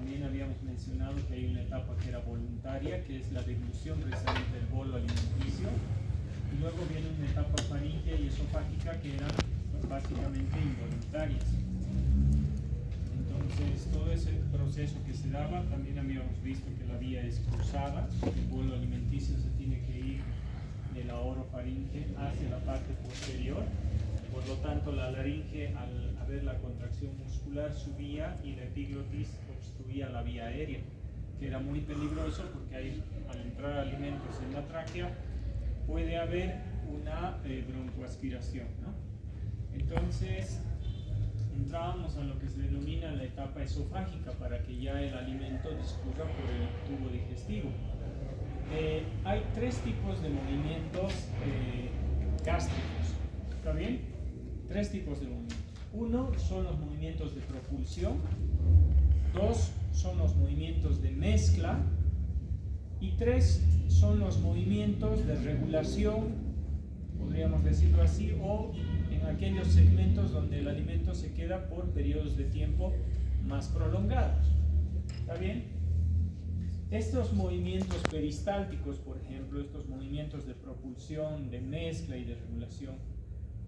también habíamos mencionado que hay una etapa que era voluntaria, que es la deglución precisamente del bolo alimenticio, y luego viene una etapa faríngea y esofágica que eran básicamente involuntarias. Entonces, todo ese proceso que se daba, también habíamos visto que la vía es cruzada, el bolo alimenticio se tiene que ir de la orofaringe hacia la parte posterior. Por lo tanto, la laringe, al haber la contracción muscular, subía y la epiglotis obstruía la vía aérea, que era muy peligroso porque ahí, al entrar alimentos en la tráquea, puede haber una broncoaspiración, ¿no? Entonces, entrábamos a lo que se denomina la etapa esofágica para que ya el alimento discurra por el tubo digestivo. Hay tres tipos de movimientos gástricos, ¿está bien? Tres tipos de movimientos. Uno son los movimientos de propulsión, dos son los movimientos de mezcla y tres son los movimientos de regulación, podríamos decirlo así, o en aquellos segmentos donde el alimento se queda por periodos de tiempo más prolongados. ¿Está bien? Estos movimientos peristálticos, por ejemplo, estos movimientos de propulsión, de mezcla y de regulación,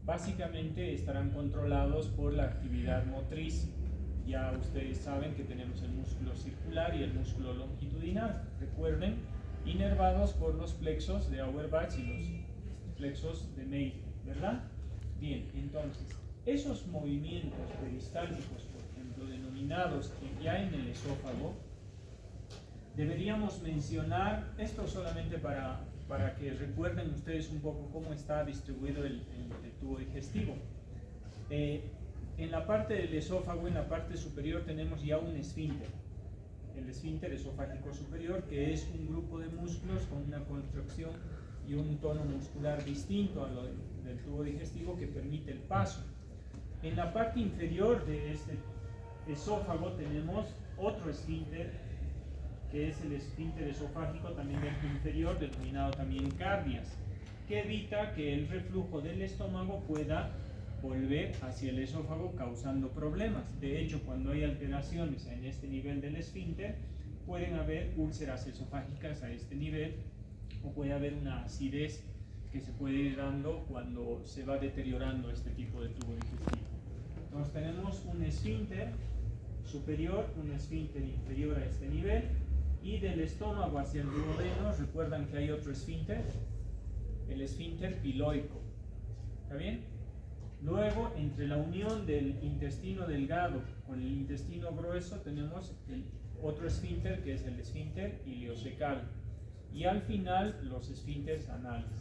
básicamente estarán controlados por la actividad motriz. Ya ustedes saben que tenemos el músculo circular y el músculo longitudinal. Recuerden, inervados por los plexos de Auerbach y los plexos de Meyer, ¿verdad? Bien, entonces, esos movimientos peristálticos, por ejemplo, denominados ya en el esófago, deberíamos mencionar esto solamente para que recuerden ustedes un poco cómo está distribuido el tubo digestivo. En la parte del esófago, en la parte superior, tenemos ya un esfínter. El esfínter esofágico superior, que es un grupo de músculos con una construcción y un tono muscular distinto a lo del tubo digestivo que permite el paso. En la parte inferior de este esófago tenemos otro esfínter, que es el esfínter esofágico también del inferior, denominado también cardias, que evita que el reflujo del estómago pueda volver hacia el esófago causando problemas. De hecho, cuando hay alteraciones en este nivel del esfínter, pueden haber úlceras esofágicas a este nivel, o puede haber una acidez que se puede ir dando cuando se va deteriorando este tipo de tubo digestivo. Entonces tenemos un esfínter superior, un esfínter inferior a este nivel, y del estómago hacia el duodeno, recuerdan que hay otro esfínter, el esfínter piloico. ¿Está bien? Luego, entre la unión del intestino delgado con el intestino grueso, tenemos el otro esfínter, que es el esfínter iliocecal. Y al final, los esfínteres anales.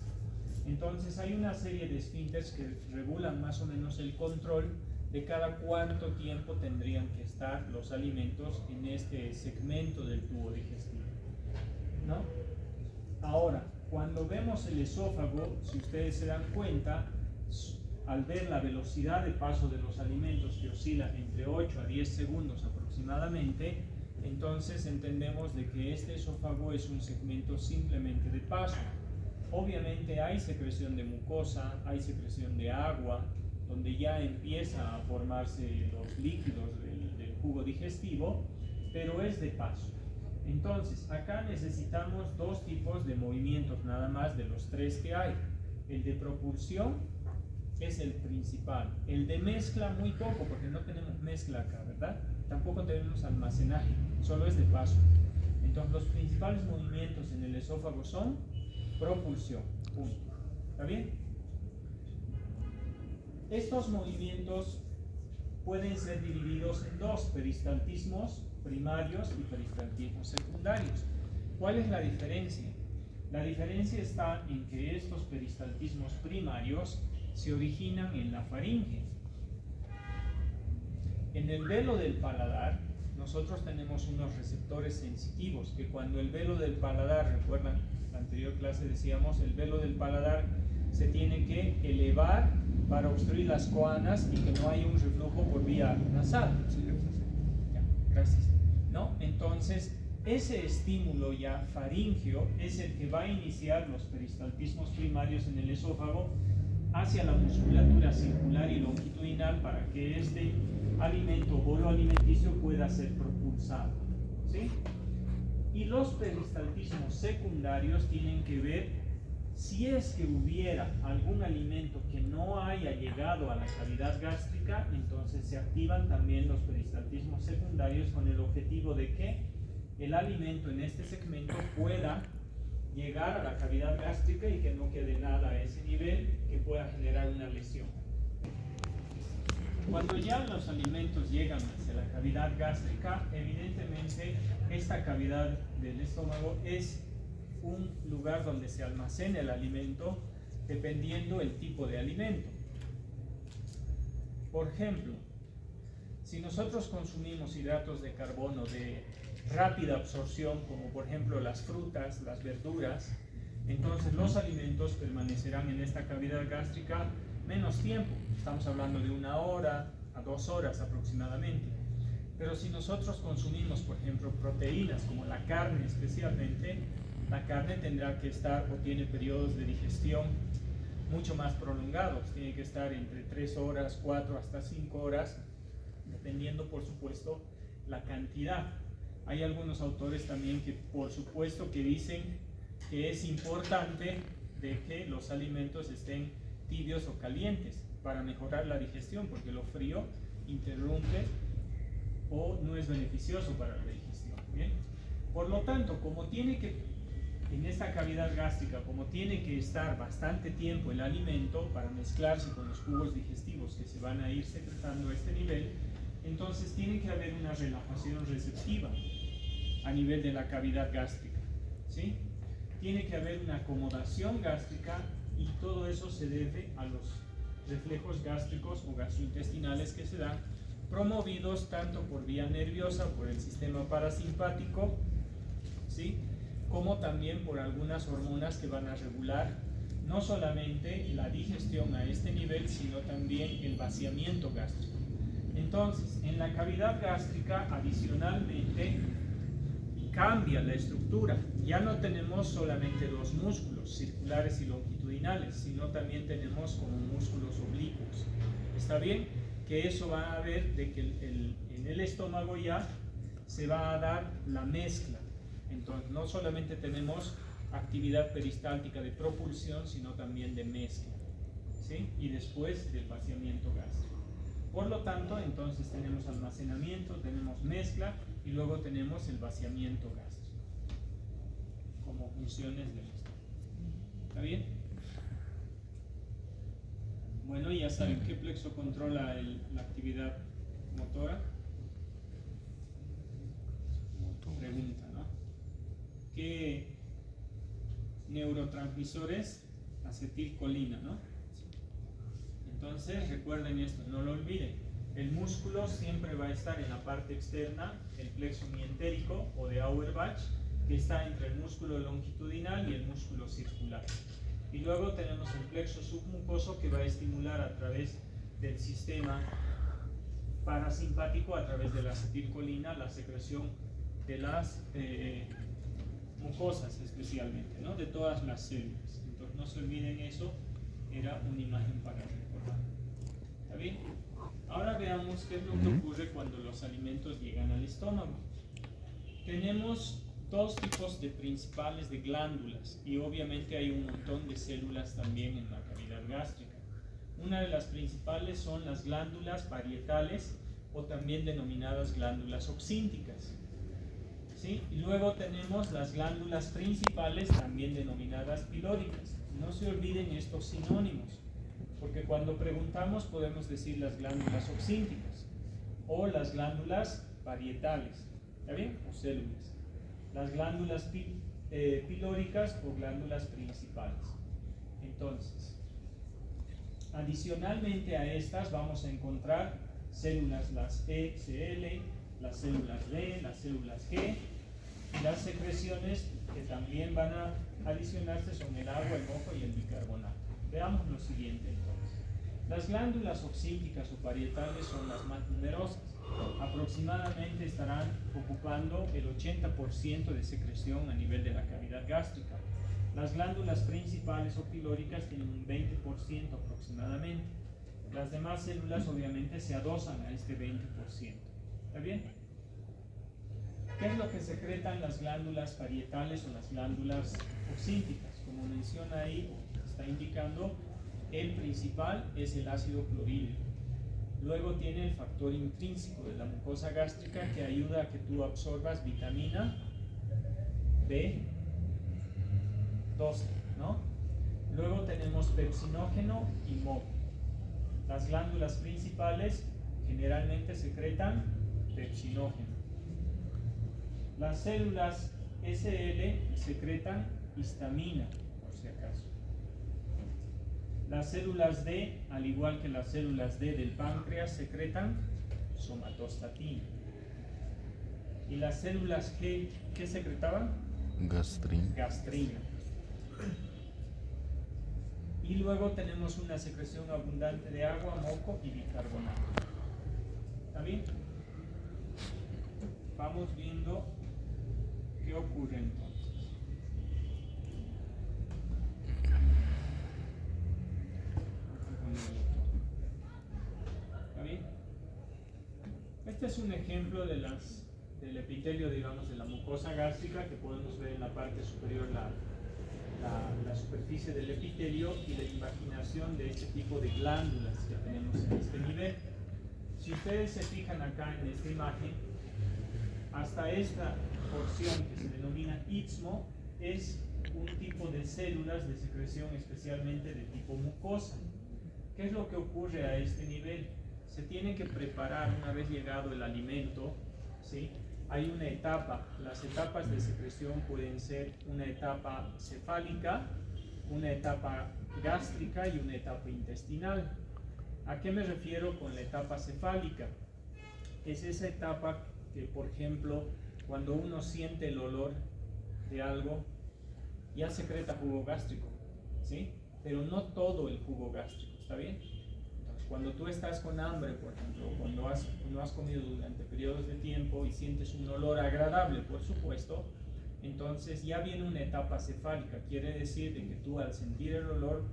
Entonces, hay una serie de esfínteres que regulan más o menos el control de cada cuánto tiempo tendrían que estar los alimentos en este segmento del tubo digestivo, ¿no? Ahora, cuando vemos el esófago, si ustedes se dan cuenta, al ver la velocidad de paso de los alimentos que oscila entre 8 a 10 segundos aproximadamente, entonces entendemos de que este esófago es un segmento simplemente de paso. Obviamente hay secreción de mucosa, hay secreción de agua, donde ya empieza a formarse los líquidos del jugo digestivo, pero es de paso. Entonces, acá necesitamos dos tipos de movimientos nada más de los tres que hay. El de propulsión es el principal. El de mezcla muy poco, porque no tenemos mezcla acá, ¿verdad? Tampoco tenemos almacenaje, solo es de paso. Entonces, los principales movimientos en el esófago son propulsión. Punto. ¿Está bien? Estos movimientos pueden ser divididos en dos: peristaltismos primarios y peristaltismos secundarios. ¿Cuál es la diferencia? La diferencia está en que estos peristaltismos primarios se originan en la faringe. En el velo del paladar, nosotros tenemos unos receptores sensitivos que cuando el velo del paladar, recuerdan, en la anterior clase decíamos, el velo del paladar se tiene que elevar para obstruir las coanas y que no haya un reflujo por vía nasal. Ya, gracias. ¿No? Entonces, ese estímulo ya faríngeo es el que va a iniciar los peristaltismos primarios en el esófago hacia la musculatura circular y longitudinal para que este alimento o bolo alimenticio pueda ser propulsado. ¿sí? Y los peristaltismos secundarios tienen que ver si es que hubiera algún alimento que no haya llegado a la cavidad gástrica, entonces se activan también los peristaltismos secundarios con el objetivo de que el alimento en este segmento pueda llegar a la cavidad gástrica y que no quede nada a ese nivel que pueda generar una lesión. Cuando ya los alimentos llegan hacia la cavidad gástrica, evidentemente esta cavidad del estómago es un lugar donde se almacena el alimento dependiendo el tipo de alimento. Por ejemplo, si nosotros consumimos hidratos de carbono de rápida absorción, como por ejemplo las frutas, las verduras, entonces los alimentos permanecerán en esta cavidad gástrica menos tiempo. Estamos hablando de 1 hora a 2 horas aproximadamente. Pero si nosotros consumimos, por ejemplo, proteínas como la carne especialmente, la carne tendrá que estar o tiene periodos de digestión mucho más prolongados. Tiene que estar entre 3 horas, 4 hasta 5 horas, dependiendo por supuesto la cantidad. Hay algunos autores también que por supuesto que dicen que es importante de que los alimentos estén tibios o calientes para mejorar la digestión, porque lo frío interrumpe o no es beneficioso para la digestión. ¿Bien? Por lo tanto, como tiene que, en esta cavidad gástrica, como tiene que estar bastante tiempo el alimento para mezclarse con los jugos digestivos que se van a ir secretando a este nivel, entonces tiene que haber una relajación receptiva a nivel de la cavidad gástrica, ¿sí? Tiene que haber una acomodación gástrica y todo eso se debe a los reflejos gástricos o gastrointestinales que se dan, promovidos tanto por vía nerviosa, por el sistema parasimpático, ¿sí? Como también por algunas hormonas que van a regular no solamente la digestión a este nivel, sino también el vaciamiento gástrico. Entonces, en la cavidad gástrica, adicionalmente, cambia la estructura. Ya no tenemos solamente 2 músculos, circulares y longitudinales, sino también tenemos como músculos oblicuos. ¿Está bien? Que eso va a ver de que en el estómago ya se va a dar la mezcla. Entonces, no solamente tenemos actividad peristáltica de propulsión, sino también de mezcla, ¿sí? Y después del vaciamiento gástrico. Por lo tanto, entonces tenemos almacenamiento, tenemos mezcla y luego tenemos el vaciamiento gástrico como funciones del estómago. ¿Está bien? Bueno, ya saben qué plexo controla la actividad motora. Pregunta, ¿no? ¿Qué neurotransmisores? Acetilcolina, ¿no? Entonces recuerden esto, no lo olviden. El músculo siempre va a estar en la parte externa, el plexo mientérico o de Auerbach, que está entre el músculo longitudinal y el músculo circular. Y luego tenemos el plexo submucoso que va a estimular a través del sistema parasimpático, a través de la acetilcolina, la secreción de las mucosas especialmente, ¿no? De todas las células. Entonces no se olviden eso, era una imagen para recordar. ¿Está bien? Ahora veamos qué es lo que ocurre cuando los alimentos llegan al estómago. Tenemos 2 tipos de principales de glándulas y obviamente hay un montón de células también en la cavidad gástrica. Una de las principales son las glándulas parietales o también denominadas glándulas oxínticas, ¿sí? Y luego tenemos las glándulas principales también denominadas pilóricas. No se olviden estos sinónimos, porque cuando preguntamos podemos decir las glándulas oxínticas o las glándulas parietales, ¿está bien? O células. Las glándulas pilóricas o glándulas principales. Entonces, adicionalmente a estas vamos a encontrar células, las ECL, las células B, las células G, y las secreciones que también van a adicionarse son el agua, el mojo y el bicarbonato. Veamos lo siguiente entonces. Las glándulas oxínticas o parietales son las más numerosas. Aproximadamente estarán ocupando el 80% de secreción a nivel de la cavidad gástrica. Las glándulas principales o pilóricas tienen un 20% aproximadamente. Las demás células obviamente se adosan a este 20%. ¿Está bien? ¿Qué es lo que secretan las glándulas parietales o las glándulas oxínticas? Como menciona ahí, está indicando, el principal es el ácido clorhídrico. Luego tiene el factor intrínseco de la mucosa gástrica que ayuda a que tú absorbas vitamina B12, ¿no? Luego tenemos pepsinógeno y moco. Las glándulas principales generalmente secretan pepsinógeno. Las células SL secretan histamina, por si acaso. Las células D, al igual que las células D del páncreas, secretan somatostatina. ¿Y las células G qué secretaban? Gastrina. Y luego tenemos una secreción abundante de agua, moco y bicarbonato. ¿Está bien? Vamos viendo qué ocurre entonces. ¿Está bien? Este es un ejemplo del epitelio, digamos, de la mucosa gástrica, que podemos ver en la parte superior la superficie del epitelio y la imaginación de este tipo de glándulas que tenemos en este nivel. Si ustedes se fijan acá en esta imagen, hasta esta porción que se denomina istmo es un tipo de células de secreción especialmente de tipo mucosa. ¿Qué es lo que ocurre a este nivel? Se tiene que preparar una vez llegado el alimento, ¿sí? Hay una etapa, las etapas de secreción pueden ser una etapa cefálica, una etapa gástrica y una etapa intestinal. ¿A qué me refiero con la etapa cefálica? Es esa etapa que, por ejemplo, cuando uno siente el olor de algo, ya secreta jugo gástrico, ¿sí? Pero no todo el jugo gástrico, ¿está bien? Entonces, cuando tú estás con hambre, por ejemplo, cuando no has comido durante periodos de tiempo y sientes un olor agradable, por supuesto, entonces ya viene una etapa cefálica. Quiere decir de que tú, al sentir el olor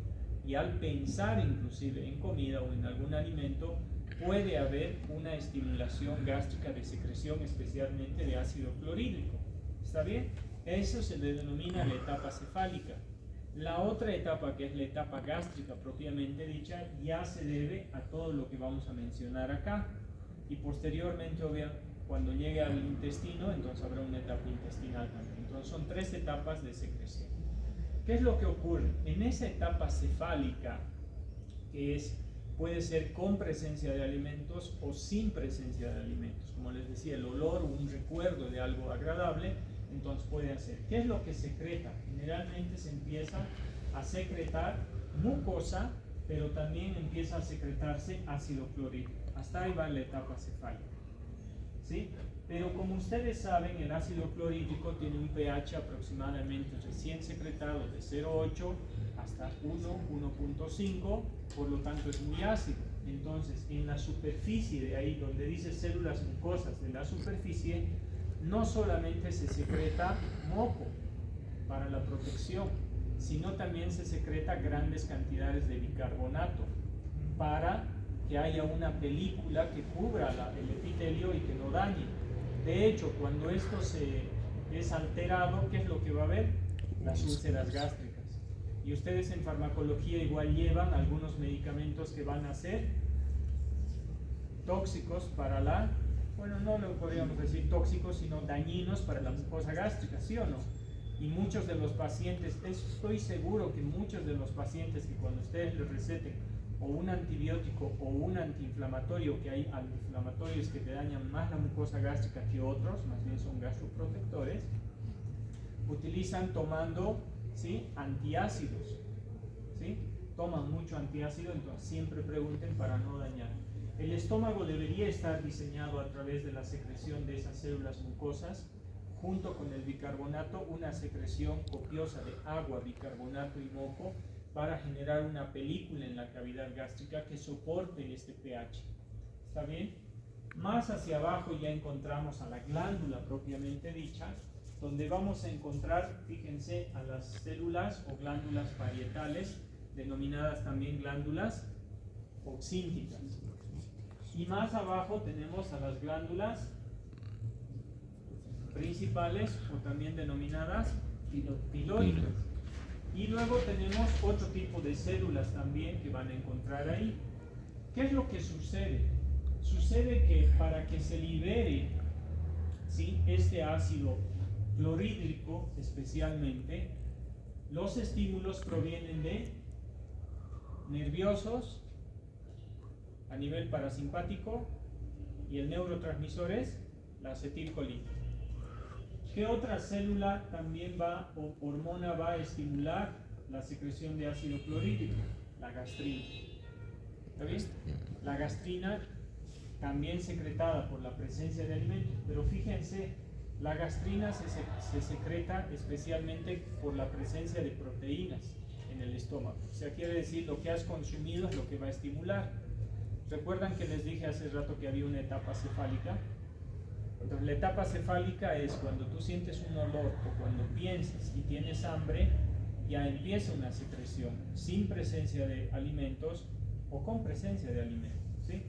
y al pensar inclusive en comida o en algún alimento, puede haber una estimulación gástrica de secreción, especialmente de ácido clorhídrico. ¿Está bien? Eso se le denomina la etapa cefálica. La otra etapa, que es la etapa gástrica propiamente dicha, ya se debe a todo lo que vamos a mencionar acá. Y posteriormente, cuando llegue al intestino, entonces habrá una etapa intestinal también. Entonces son 3 etapas de secreción. ¿Qué es lo que ocurre? En esa etapa cefálica, que puede ser con presencia de alimentos o sin presencia de alimentos. Como les decía, el olor o un recuerdo de algo agradable, entonces puede hacer. ¿Qué es lo que secreta? Generalmente se empieza a secretar mucosa, pero también empieza a secretarse ácido clorhídrico. Hasta ahí va la etapa cefálica, ¿sí? Pero como ustedes saben, el ácido clorhídrico tiene un pH aproximadamente recién secretado de 0,8 hasta 1,5, por lo tanto es muy ácido. Entonces, en la superficie de ahí, donde dice células mucosas de la superficie, no solamente se secreta moco para la protección, sino también se secreta grandes cantidades de bicarbonato para que haya una película que cubra el epitelio y que no dañe. De hecho, cuando esto es alterado, ¿qué es lo que va a haber? Las úlceras gástricas. Y ustedes en farmacología igual llevan algunos medicamentos que van a ser tóxicos para no lo podríamos decir tóxicos, sino dañinos para la mucosa gástrica, ¿sí o no? Y muchos de los pacientes, estoy seguro que muchos de los pacientes que cuando ustedes les receten o un antibiótico o un antiinflamatorio, que hay antiinflamatorios que te dañan más la mucosa gástrica que otros, más bien son gastroprotectores, utilizan tomando, ¿sí?, antiácidos, ¿sí? Toman mucho antiácido, entonces siempre pregunten para no dañar. El estómago debería estar diseñado a través de la secreción de esas células mucosas, junto con el bicarbonato, una secreción copiosa de agua, bicarbonato y moco, para generar una película en la cavidad gástrica que soporte este pH. ¿Está bien? Más hacia abajo ya encontramos a la glándula propiamente dicha, donde vamos a encontrar, fíjense, a las células o glándulas parietales, denominadas también glándulas oxínticas. Y más abajo tenemos a las glándulas principales o también denominadas pilóricas. Y luego tenemos otro tipo de células también que van a encontrar ahí. ¿Qué es lo que sucede? Sucede que para que se libere, ¿sí?, este ácido clorhídrico especialmente, los estímulos provienen de nerviosos a nivel parasimpático y el neurotransmisor es la acetilcolina. ¿Qué otra célula también va o hormona va a estimular la secreción de ácido clorhídrico? La gastrina. ¿Está bien? La gastrina también secretada por la presencia de alimentos, pero fíjense, la gastrina se secreta especialmente por la presencia de proteínas en el estómago. O sea, quiere decir, lo que has consumido es lo que va a estimular. ¿Recuerdan que les dije hace rato que había una etapa cefálica? Entonces, la etapa cefálica es cuando tú sientes un olor o cuando piensas y tienes hambre, ya empieza una secreción sin presencia de alimentos o con presencia de alimentos, ¿sí?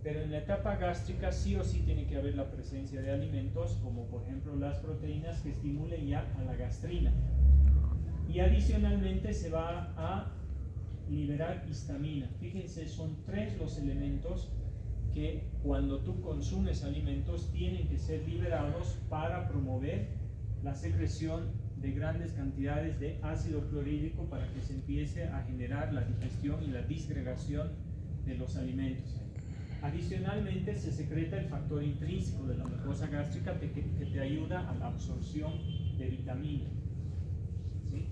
Pero en la etapa gástrica sí o sí tiene que haber la presencia de alimentos, como por ejemplo las proteínas que estimulen ya a la gastrina. Y adicionalmente se va a liberar histamina. Fíjense, son 3 los elementos que cuando tú consumes alimentos tienen que ser liberados para promover la secreción de grandes cantidades de ácido clorhídrico para que se empiece a generar la digestión y la disgregación de los alimentos. Adicionalmente se secreta el factor intrínseco de la mucosa gástrica que te ayuda a la absorción de vitaminas, ¿sí?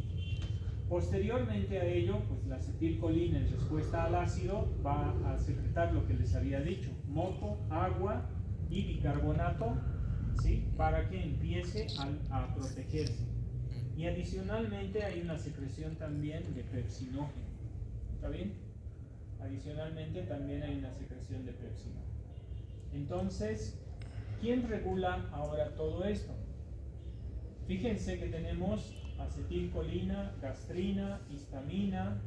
Posteriormente a ello, pues la acetilcolina en respuesta al ácido va a secretar lo que les había dicho, moco, agua y bicarbonato, ¿sí?, para que empiece a protegerse. Y adicionalmente hay una secreción también de pepsinógeno. ¿Está bien? Adicionalmente también hay una secreción de pepsinógeno. Entonces, ¿quién regula ahora todo esto? Fíjense que tenemos acetilcolina, gastrina, histamina,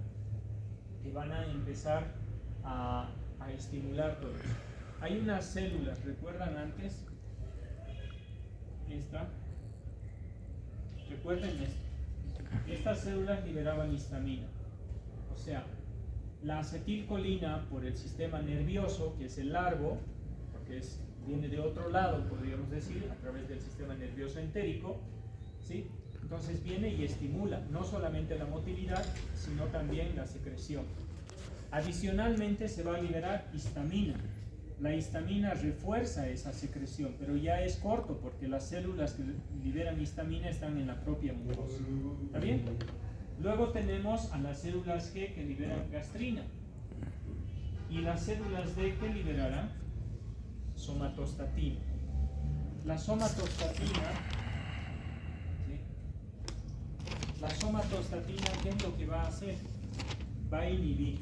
que van a empezar a estimular todo eso. Hay unas células, ¿recuerdan antes? Recuerden esto. Estas células liberaban histamina. O sea, la acetilcolina por el sistema nervioso, que es el largo, porque viene de otro lado, podríamos decir, a través del sistema nervioso entérico, ¿sí? Entonces viene y estimula no solamente la motilidad, sino también la secreción. Adicionalmente se va a liberar histamina. La histamina refuerza esa secreción, pero ya es corto porque las células que liberan histamina están en la propia mucosa. ¿Está bien? Luego tenemos a las células G que liberan gastrina. Y las células D que liberarán somatostatina. La somatostatina, ¿qué es lo que va a hacer? Va a inhibir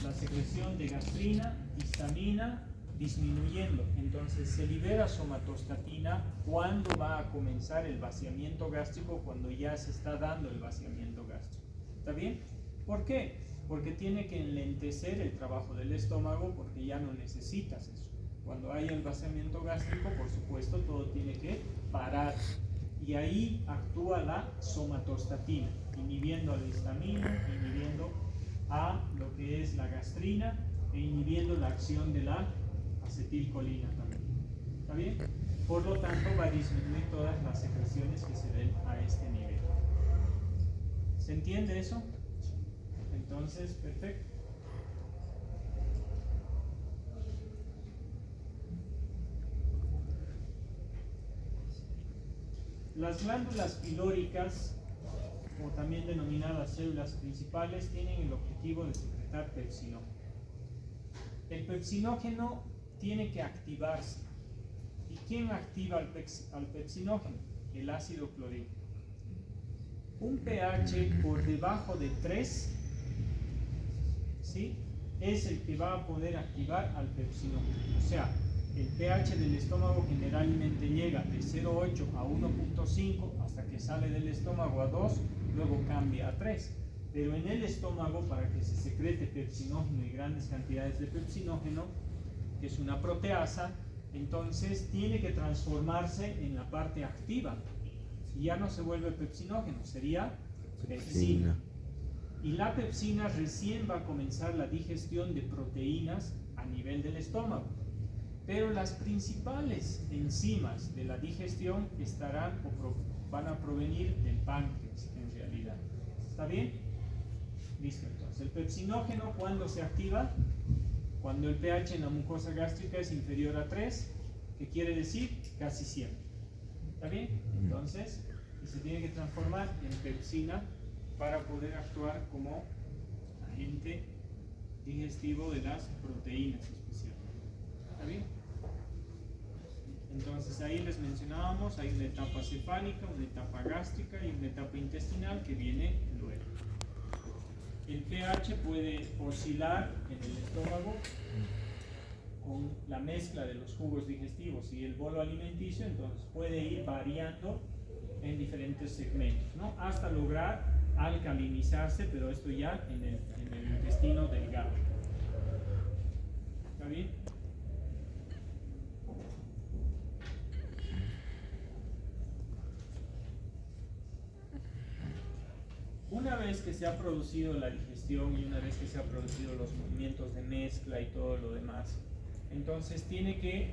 la secreción de gastrina, histamina, disminuyendo. Entonces se libera somatostatina cuando va a comenzar el vaciamiento gástrico, cuando ya se está dando el vaciamiento gástrico. ¿Está bien? ¿Por qué? Porque tiene que enlentecer el trabajo del estómago, porque ya no necesitas eso. Cuando hay el vaciamiento gástrico, por supuesto, todo tiene que parar. Y ahí actúa la somatostatina, inhibiendo a la histamina, inhibiendo a lo que es la gastrina e inhibiendo la acción de la acetilcolina también. ¿Está bien? Por lo tanto, va a disminuir todas las secreciones que se den a este nivel. ¿Se entiende eso? Entonces, perfecto. Las glándulas pilóricas, o también denominadas células principales, tienen el objetivo de secretar pepsinógeno. El pepsinógeno tiene que activarse. ¿Y quién activa al pepsinógeno? El ácido clorhídrico. Un pH por debajo de 3, ¿sí?, es el que va a poder activar al pepsinógeno. O sea, el pH del estómago generalmente llega de 0,8 a 1,5 hasta que sale del estómago a 2, luego cambia a 3. Pero en el estómago, para que se secrete pepsinógeno y grandes cantidades de pepsinógeno, que es una proteasa, entonces tiene que transformarse en la parte activa. Si ya no se vuelve pepsinógeno, sería pepsina. Y la pepsina recién va a comenzar la digestión de proteínas a nivel del estómago. Pero las principales enzimas de la digestión van a provenir del páncreas en realidad. ¿Está bien? Listo, entonces el pepsinógeno, ¿cuándo se activa? Cuando el pH en la mucosa gástrica es inferior a 3, ¿qué quiere decir? Casi siempre. ¿Está bien? Entonces, se tiene que transformar en pepsina para poder actuar como agente digestivo de las proteínas especialmente. ¿Está bien? Entonces ahí les mencionábamos, hay una etapa cefálica, una etapa gástrica y una etapa intestinal que viene luego. El pH puede oscilar en el estómago con la mezcla de los jugos digestivos y el bolo alimenticio, entonces puede ir variando en diferentes segmentos, ¿no? Hasta lograr alcalinizarse, pero esto ya en el intestino delgado. ¿Está bien? Una vez que se ha producido la digestión y una vez que se han producido los movimientos de mezcla y todo lo demás, entonces tiene que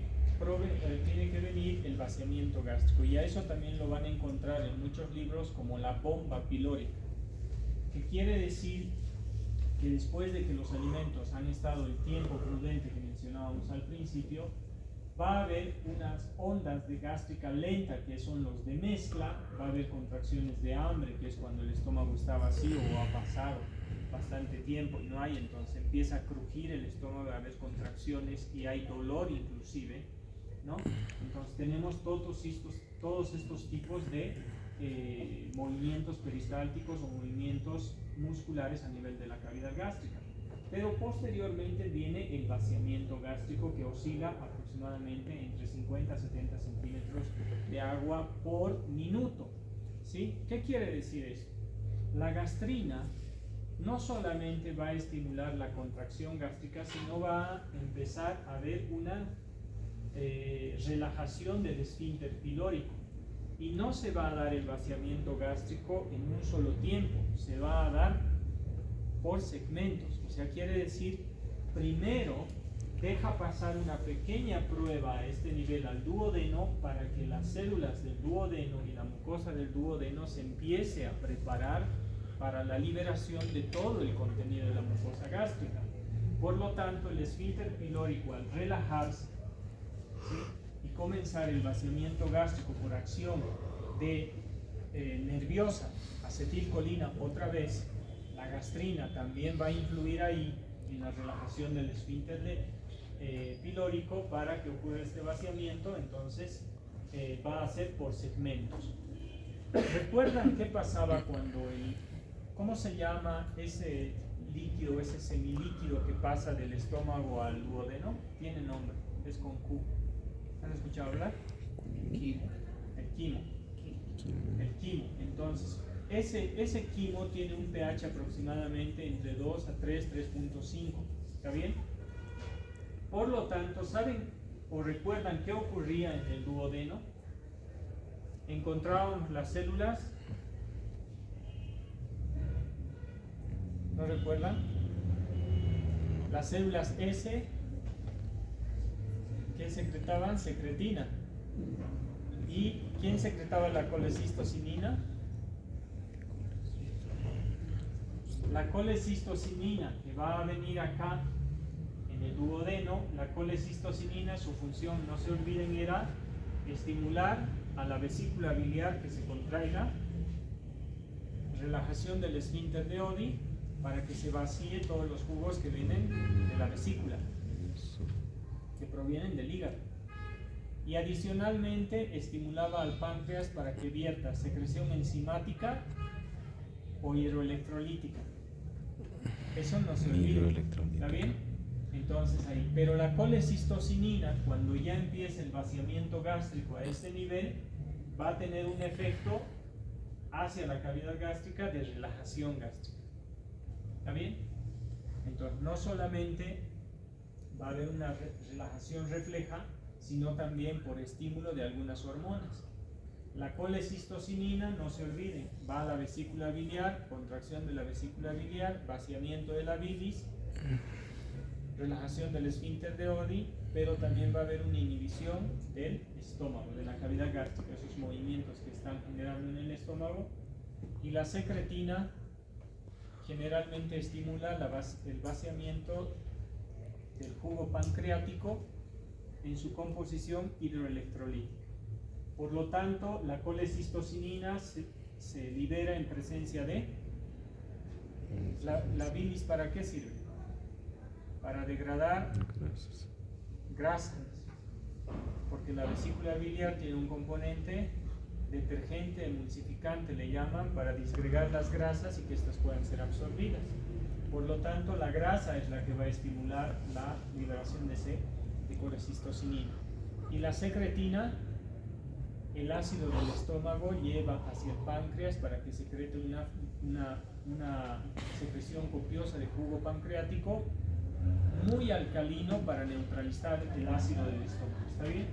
venir el vaciamiento gástrico, y a eso también lo van a encontrar en muchos libros como la bomba pilórica, que quiere decir que después de que los alimentos han estado el tiempo prudente que mencionábamos al principio, va a haber unas ondas de gástrica lenta, que son los de mezcla, va a haber contracciones de hambre, que es cuando el estómago está vacío o ha pasado bastante tiempo y no hay, entonces empieza a crujir el estómago, va a haber contracciones y hay dolor inclusive, ¿no? Entonces tenemos todos estos tipos de movimientos peristálticos o movimientos musculares a nivel de la cavidad gástrica. Pero posteriormente viene el vaciamiento gástrico, que oscila aproximadamente entre 50 a 70 centímetros de agua por minuto. ¿Sí? ¿Qué quiere decir esto? La gastrina no solamente va a estimular la contracción gástrica, sino va a empezar a haber una relajación del esfínter pilórico. Y no se va a dar el vaciamiento gástrico en un solo tiempo, se va a dar por segmentos. O sea, quiere decir, primero deja pasar una pequeña prueba a este nivel al duodeno para que las células del duodeno y la mucosa del duodeno se empiece a preparar para la liberación de todo el contenido de la mucosa gástrica. Por lo tanto, el esfínter pilórico, al relajarse, ¿sí?, y comenzar el vaciamiento gástrico por acción de nerviosa, acetilcolina otra vez, la gastrina también va a influir ahí en la relajación del esfínter pilórico para que ocurra este vaciamiento. Entonces va a ser por segmentos. ¿Recuerdan qué pasaba cuando cómo se llama ese líquido, ese semilíquido que pasa del estómago al duodeno? Tiene nombre, es con Q. ¿Han escuchado hablar? Quimo. El quimo. El quimo. Entonces, ese quimo tiene un pH aproximadamente entre 2 a 3, 3.5. ¿Está bien? Por lo tanto, ¿saben o recuerdan qué ocurría en el duodeno? Encontrábamos las células. ¿No recuerdan? Las células S, que secretaban secretina. ¿Y quién secretaba la colecistocinina? La colecistocinina, que va a venir acá en el duodeno. La colecistocinina, su función, no se olviden, era estimular a la vesícula biliar que se contraiga, relajación del esfínter de Oddi, para que se vacíe todos los jugos que vienen de la vesícula, que provienen del hígado. Y adicionalmente estimulaba al páncreas para que vierta secreción enzimática o hidroelectrolítica. Eso no se olvida. ¿Está bien? Entonces ahí. Pero la colecistocinina, cuando ya empieza el vaciamiento gástrico a este nivel, va a tener un efecto hacia la cavidad gástrica de relajación gástrica. ¿Está bien? Entonces no solamente va a haber una relajación refleja, sino también por estímulo de algunas hormonas. La colecistocinina, no se olviden, va a la vesícula biliar, contracción de la vesícula biliar, vaciamiento de la bilis, relajación del esfínter de Oddi, pero también va a haber una inhibición del estómago, de la cavidad gástrica, esos movimientos que están generando en el estómago. Y la secretina generalmente estimula el vaciamiento del jugo pancreático en su composición hidroelectrolítica. Por lo tanto, la colecistocinina se libera en presencia de la bilis. ¿Para qué sirve? Para degradar grasas, porque la vesícula biliar tiene un componente detergente, emulsificante le llaman, para disgregar las grasas y que éstas puedan ser absorbidas. Por lo tanto, la grasa es la que va a estimular la liberación de colecistocinina. Y la secretina, el ácido del estómago lleva hacia el páncreas para que secrete una secreción copiosa de jugo pancreático muy alcalino para neutralizar el ácido del estómago. ¿Está bien?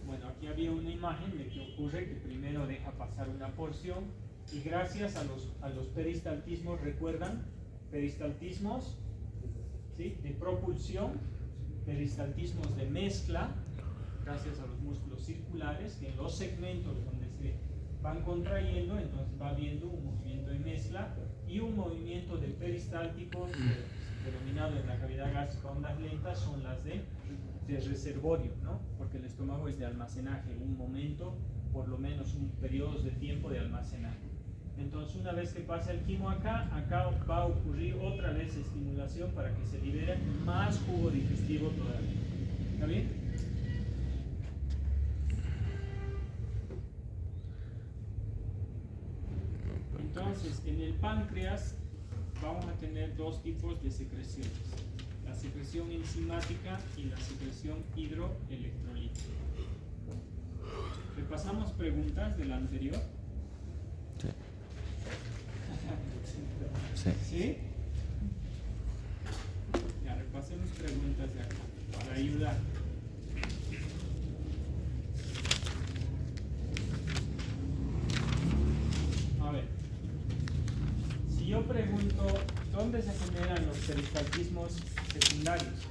Bueno, aquí había una imagen de que ocurre que primero deja pasar una porción y gracias a los peristaltismos, ¿recuerdan? Peristaltismos, ¿sí?, de propulsión, peristaltismos de mezcla, gracias a los músculos circulares, que en los segmentos donde se van contrayendo, entonces va habiendo un movimiento de mezcla y un movimiento de peristálticos denominado en la cavidad gástrica ondas lentas, son las de reservorio, ¿no? Porque el estómago es de almacenaje, un momento, por lo menos un periodo de tiempo de almacenaje. Entonces, una vez que pasa el quimo acá va a ocurrir otra vez estimulación para que se libere más jugo digestivo todavía. ¿Está bien? Entonces, en el páncreas vamos a tener dos tipos de secreciones: la secreción enzimática y la secreción hidroelectrolítica. ¿Repasamos preguntas de la anterior? Sí. ¿Sí? Ya, repasemos preguntas de acá para ayudar. A ver, si yo pregunto, ¿dónde se generan los peristaltismos secundarios?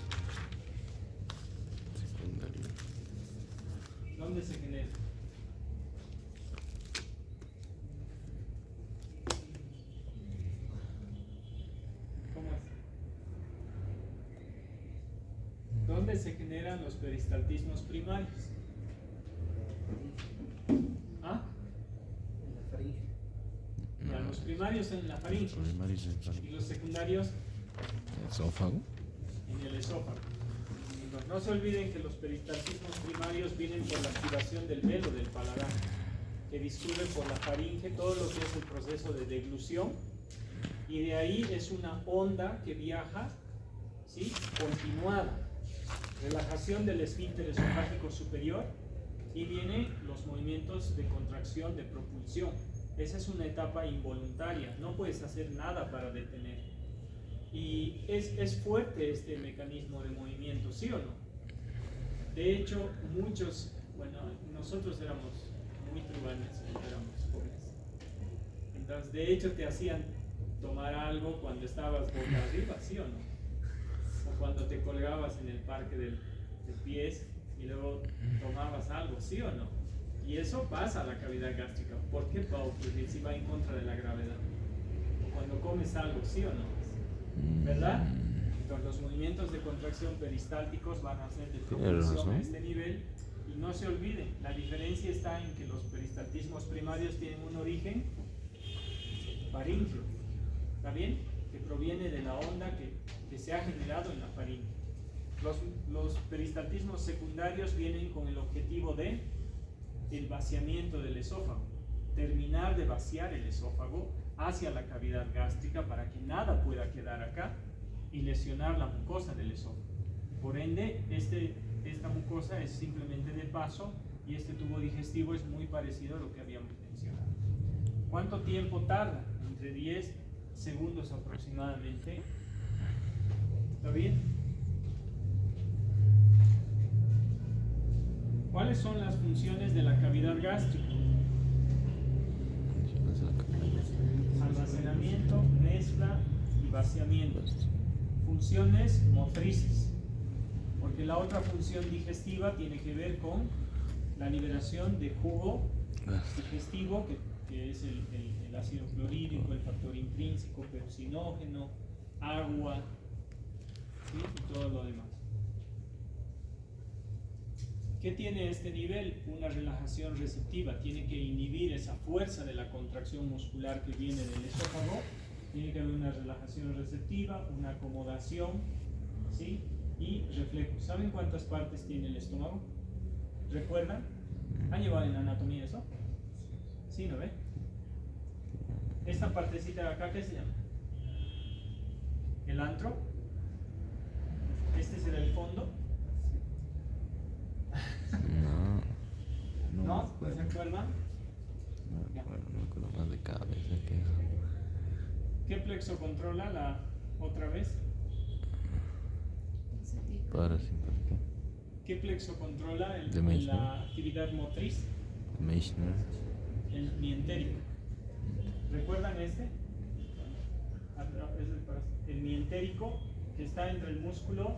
¿Dónde se generan? ¿Cómo es? ¿Dónde se generan los peristaltismos primarios? ¿Ah? En la faringe. Ya, los primarios en la faringe. ¿Y los secundarios? Esófago. En el esófago. Entonces, no se olviden que los peristaltismos primarios vienen por la activación del velo del paladar, que discurre por la faringe, todo lo que es el proceso de deglución, y de ahí es una onda que viaja, ¿sí?, continuada. Relajación del esfínter esofágico superior y vienen los movimientos de contracción, de propulsión. Esa es una etapa involuntaria, no puedes hacer nada para detener. Y es fuerte este mecanismo de movimiento, ¿sí o no? De hecho, muchos, bueno, nosotros éramos muy truanes cuando éramos jóvenes. Entonces, de hecho, te hacían tomar algo cuando estabas boca arriba, ¿sí o no? O cuando te colgabas en el parque de pies y luego tomabas algo, ¿sí o no? Y eso pasa a la cavidad gástrica. ¿Por qué va a ocurrir si va en contra de la gravedad? O cuando comes algo, ¿sí o no? ¿Verdad? Entonces los movimientos de contracción peristálticos van a ser de propulsión a este nivel. Y no se olviden, la diferencia está en que los peristaltismos primarios tienen un origen faríngeo, ¿está bien? Que proviene de la onda que se ha generado en la faringe. Los peristaltismos secundarios vienen con el objetivo de el vaciamiento del esófago, terminar de vaciar el esófago hacia la cavidad gástrica para que nada pueda quedar acá y lesionar la mucosa del esófago. Por ende, esta mucosa es simplemente de paso y este tubo digestivo es muy parecido a lo que habíamos mencionado. ¿Cuánto tiempo tarda? Entre 10 segundos aproximadamente ¿Está bien? ¿Cuáles son las funciones de la cavidad gástrica? Almacenamiento, mezcla y vaciamiento. Funciones motrices, porque la otra función digestiva tiene que ver con la liberación de jugo digestivo, que es el ácido clorhídrico, el factor intrínseco, pepsinógeno, agua, ¿sí? Y todo lo demás. ¿Qué tiene este nivel? Una relajación receptiva. Tiene que inhibir esa fuerza de la contracción muscular que viene del esófago. Tiene que haber una relajación receptiva, una acomodación, ¿sí? Y reflejo. ¿Saben cuántas partes tiene el estómago? ¿Recuerdan? ¿Han llevado en anatomía eso? ¿Sí, no ve? Esta partecita de acá, ¿qué se llama? El antro. Este será el fondo. ¿No? ¿Se acuerdan? No me acuerdo más de cabeza que... ¿Qué plexo controla la otra vez? Parasimpático. ¿Qué plexo controla De Meissner. la actividad motriz? Meissner. El mientérico. ¿Recuerdan este? El mientérico, que está entre el músculo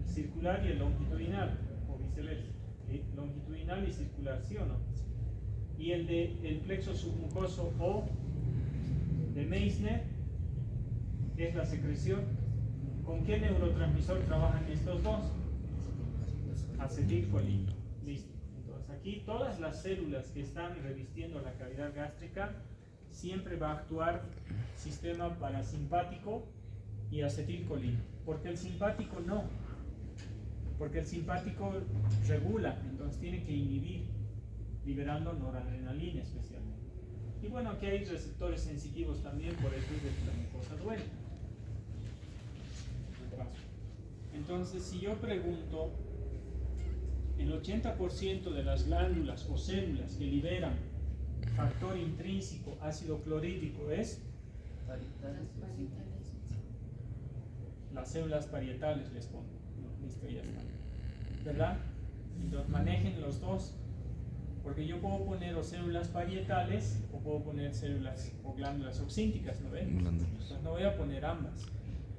circular y el longitudinal, o viceversa. ¿Sí? Longitudinal y circular, ¿sí o no? Y el plexo submucoso o de Meissner es la secreción. ¿Con qué neurotransmisor trabajan estos dos? Acetilcolina. Listo. Entonces aquí todas las células que están revistiendo la cavidad gástrica siempre va a actuar sistema parasimpático y acetilcolina. Porque el simpático no. Porque el simpático regula, entonces tiene que inhibir, liberando noradrenalina especialmente. Y bueno, aquí hay receptores sensitivos también, por eso es de que la mucosa duele. Entonces, si yo pregunto, el 80% de las glándulas o células que liberan factor intrínseco ácido clorhídrico es las células parietales, les pongo. Listo, ya está. ¿Verdad? Entonces manejen los dos. Porque yo puedo poner o células parietales o puedo poner células o glándulas oxínticas, ¿no ven? Entonces no voy a poner ambas.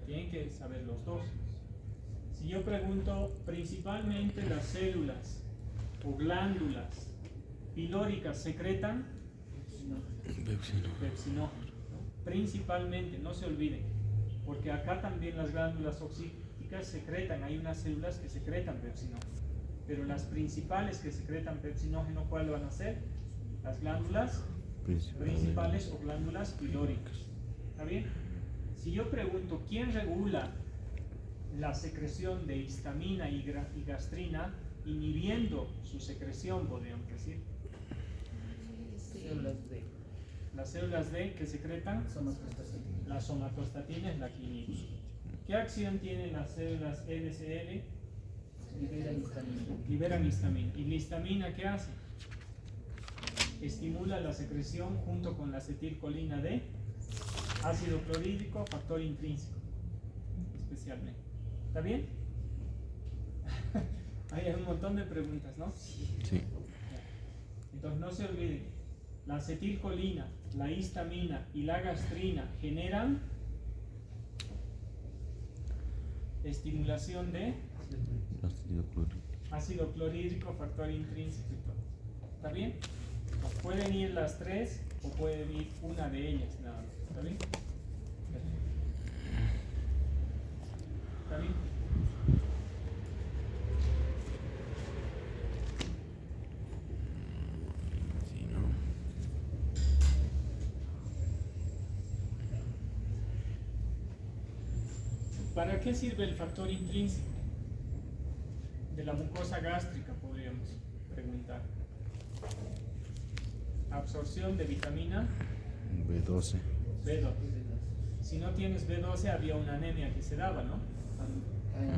Tienen que saber los dos. Si yo pregunto, principalmente las células o glándulas pilóricas secretan pepsinógeno. Principalmente, no se olviden, porque acá también las glándulas oxínticas secretan, hay unas células que secretan pepsinógeno. Pero las principales que secretan pepsinógeno, ¿cuáles van a ser? Las glándulas principales o glándulas pilóricas. ¿Está bien? Si yo pregunto, ¿quién regula la secreción de histamina y gastrina, inhibiendo su secreción, podríamos decir? Células D. Las células D que secretan, Somatostatina. la somatostatina es la que inhibe. ¿Qué acción tienen las células LCL? Liberan histamina. Liberan histamina. ¿Y la histamina qué hace? Estimula la secreción junto con la acetilcolina de ácido clorhídrico, factor intrínseco, especialmente. ¿Está bien? Hay un montón de preguntas, ¿no? Sí. Entonces no se olviden, la acetilcolina, la histamina y la gastrina generan estimulación de ácido clorhídrico, factor intrínseco y todo. ¿Está bien? Pueden ir las tres o puede ir una de ellas nada más. ¿Está bien? ¿Está bien? Sí, ¿no? ¿Para qué sirve el factor intrínseco de la mucosa gástrica? Podríamos preguntar. Absorción de vitamina B12. B12. Si no tienes B12 había una anemia que se daba, ¿no?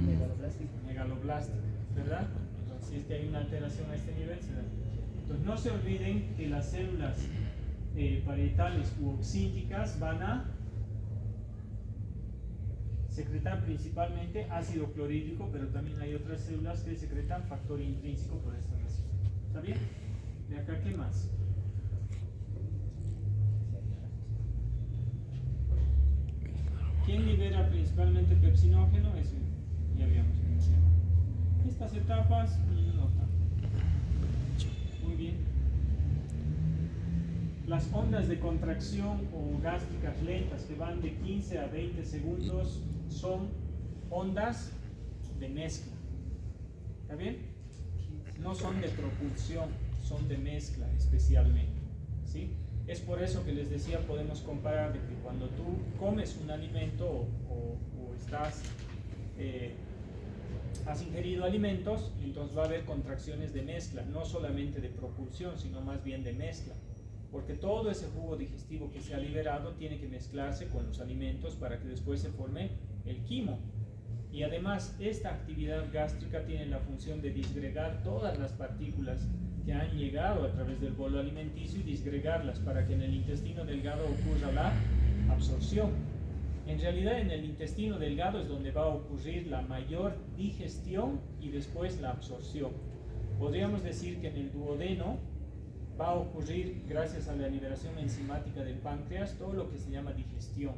Megaloblástica. Megaloblástica, ¿verdad? Entonces, si es que hay una alteración a este nivel, se da. Entonces no se olviden que las células parietales u oxínticas van a secretan principalmente ácido clorhídrico, pero también hay otras células que secretan factor intrínseco por esta razón. ¿Está bien? De acá, ¿qué más? ¿Quién libera principalmente pepsinógeno? Eso ya habíamos mencionado. Estas etapas, no tanto. Muy bien. Las ondas de contracción o gástricas lentas que van de 15 a 20 segundos son ondas de mezcla. ¿Está bien? No son de propulsión, son de mezcla especialmente. ¿Sí? Es por eso que les decía, podemos comparar de que cuando tú comes un alimento o has ingerido alimentos, entonces va a haber contracciones de mezcla, no solamente de propulsión, sino más bien de mezcla. Porque todo ese jugo digestivo que se ha liberado tiene que mezclarse con los alimentos para que después se forme el quimo. Y además, esta actividad gástrica tiene la función de disgregar todas las partículas que han llegado a través del bolo alimenticio y disgregarlas para que en el intestino delgado ocurra la absorción. En realidad, en el intestino delgado es donde va a ocurrir la mayor digestión y después la absorción. Podríamos decir que en el duodeno va a ocurrir, gracias a la liberación enzimática del páncreas, todo lo que se llama digestión.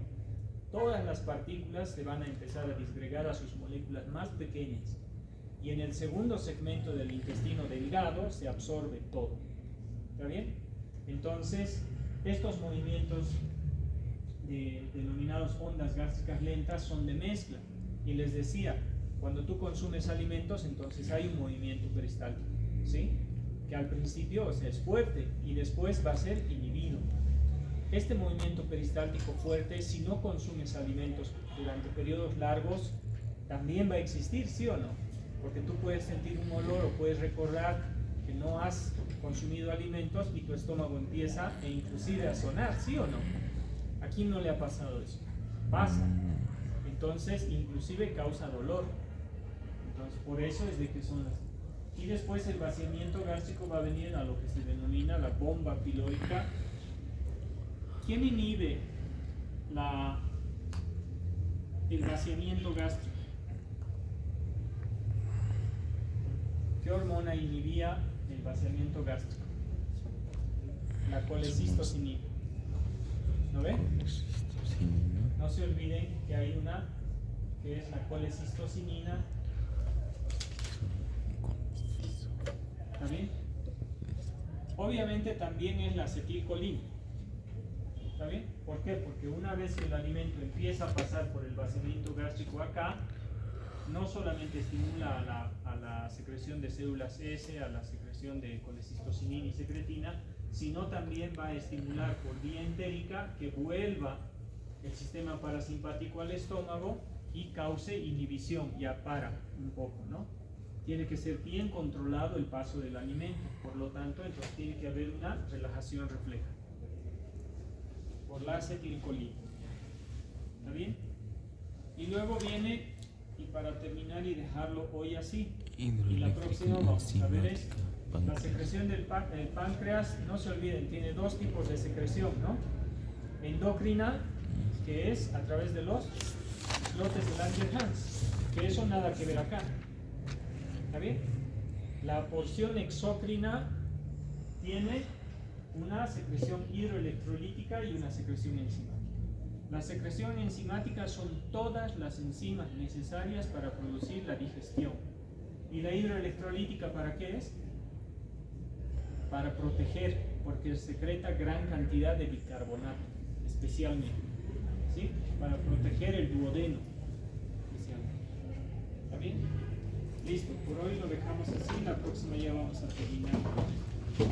Todas las partículas se van a empezar a disgregar a sus moléculas más pequeñas. Y en el segundo segmento del intestino delgado se absorbe todo. ¿Está bien? Entonces, estos movimientos denominados ondas gástricas lentas son de mezcla. Y les decía, cuando tú consumes alimentos, entonces hay un movimiento peristáltico, ¿sí? Que al principio, o sea, es fuerte y después va a ser inhibido. Este movimiento peristáltico fuerte, si no consumes alimentos durante periodos largos, también va a existir, ¿sí o no? Porque tú puedes sentir un olor o puedes recordar que no has consumido alimentos y tu estómago empieza inclusive a sonar, ¿sí o no? ¿A quién no le ha pasado eso? Pasa. Entonces, inclusive causa dolor. Entonces, por eso es de que son las... Y después el vaciamiento gástrico va a venir a lo que se denomina la bomba pilórica. ¿Quién inhibe el vaciamiento gástrico? ¿Qué hormona inhibía el vaciamiento gástrico? La colecistocinina. ¿No ven? No se olviden que hay una que es la colecistocinina. ¿Está bien? Obviamente también es la acetilcolina. ¿Está bien? ¿Por qué? Porque una vez que el alimento empieza a pasar por el vaciamiento gástrico acá, no solamente estimula a la secreción de células S, a la secreción de colecistocinina y secretina, sino también va a estimular por vía entérica que vuelva el sistema parasimpático al estómago y cause inhibición, ya para un poco, ¿no? Tiene que ser bien controlado el paso del alimento, por lo tanto, entonces tiene que haber una relajación refleja por la acetilcolina. ¿Está bien? Y luego viene, y para terminar y dejarlo hoy así, y la próxima vamos a ver es la secreción del páncreas. No se olviden, tiene dos tipos de secreción, ¿no? Endocrina, que es a través de los islotes de Langerhans, que eso nada que ver acá. ¿Está bien? La porción exócrina tiene una secreción hidroelectrolítica y una secreción enzimática. La secreción enzimática son todas las enzimas necesarias para producir la digestión. ¿Y la hidroelectrolítica para qué es? Para proteger, porque secreta gran cantidad de bicarbonato, especialmente, ¿sí? Para proteger el duodeno, especialmente. ¿Está bien? Listo, por hoy lo dejamos así, la próxima ya vamos a terminar.